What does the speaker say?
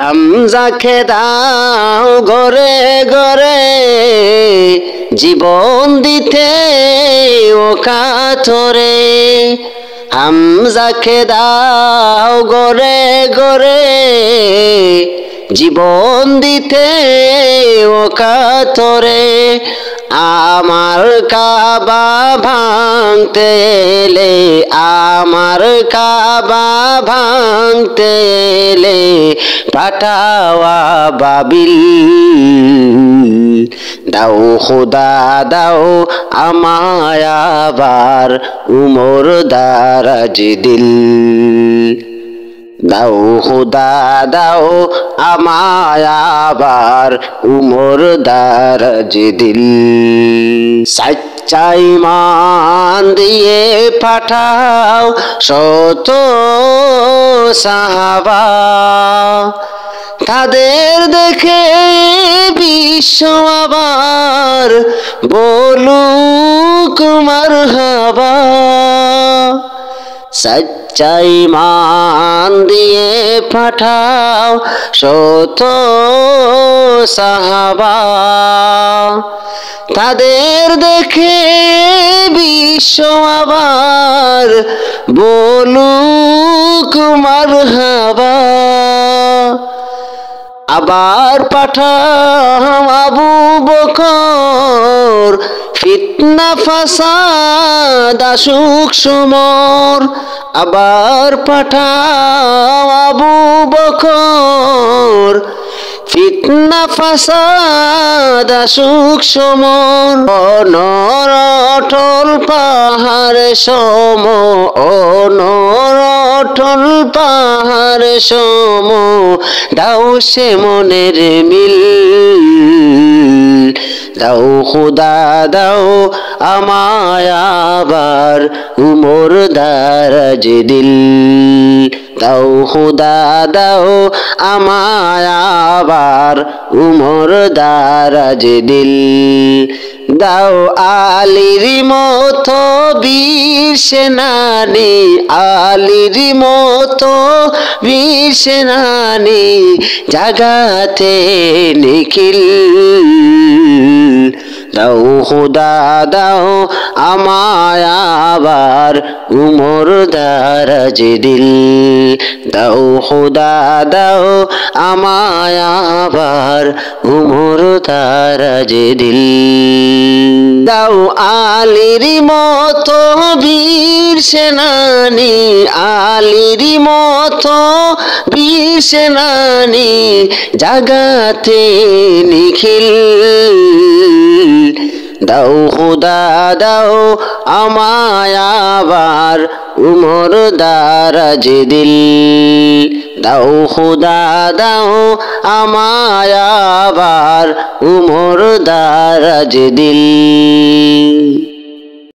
হামজাকে দাও ঘরে ঘরে জীবন দিতে ও কাতরে হামজাকে দাও ঘরে ঘরে জীবন দিতে ও কাতরে আমার কাবা ভাঙতে এলে আমার কাবা ভাঙতে এলে পাঠাওয়া বাবিল দাও খোদা দাও আমায় আবার উমর দারাজ দিল দাও খোদা দাও আমায় আবার উমর দারাজ দিল সচ্চা ঈমান দিয়ে পাঠাও শত সাহাবা তাদের দেখে বিশ্ব আবার বলুক মারহাবা সচ্চা ঈমান দিয়ে পাঠাও শত সাহাবা তাদের দেখে বিশ্ব আবার বলুক মারহাবা আবার পাঠাও আবু বকর ফিতনা ফাসাদ আসুক সমর আবার পাঠাও আবু বকর ফিতনা ফাসাদ আসুক সমর অনর অটল পাহাড় সম অনর অটল পাহাড় সম দাও সে মনের মিল দাও খোদা দাও আমায় আবার উমর দারাজ দিল দাও খোদা দাও আমায় আবার উমর দারাজ দিল দাও আলীর মতো বীর সেনানি আলীর মতো বীর সেনানি জাগাতে নিখিল দাও খোদা দাও আমায় আবার উমর দারাজ দিল দাও খোদা দাও আমায় আবার উমর দারাজ দিল দাও আলীর মতো বীর সেনানি আলীর মতো বীর সেনানি জাগাতে নিখিল দাও খোদা দাও আমায় আবার উমর দারাজ দিল দাও খোদা দাও আমায় আবার উমর দারাজ দিল।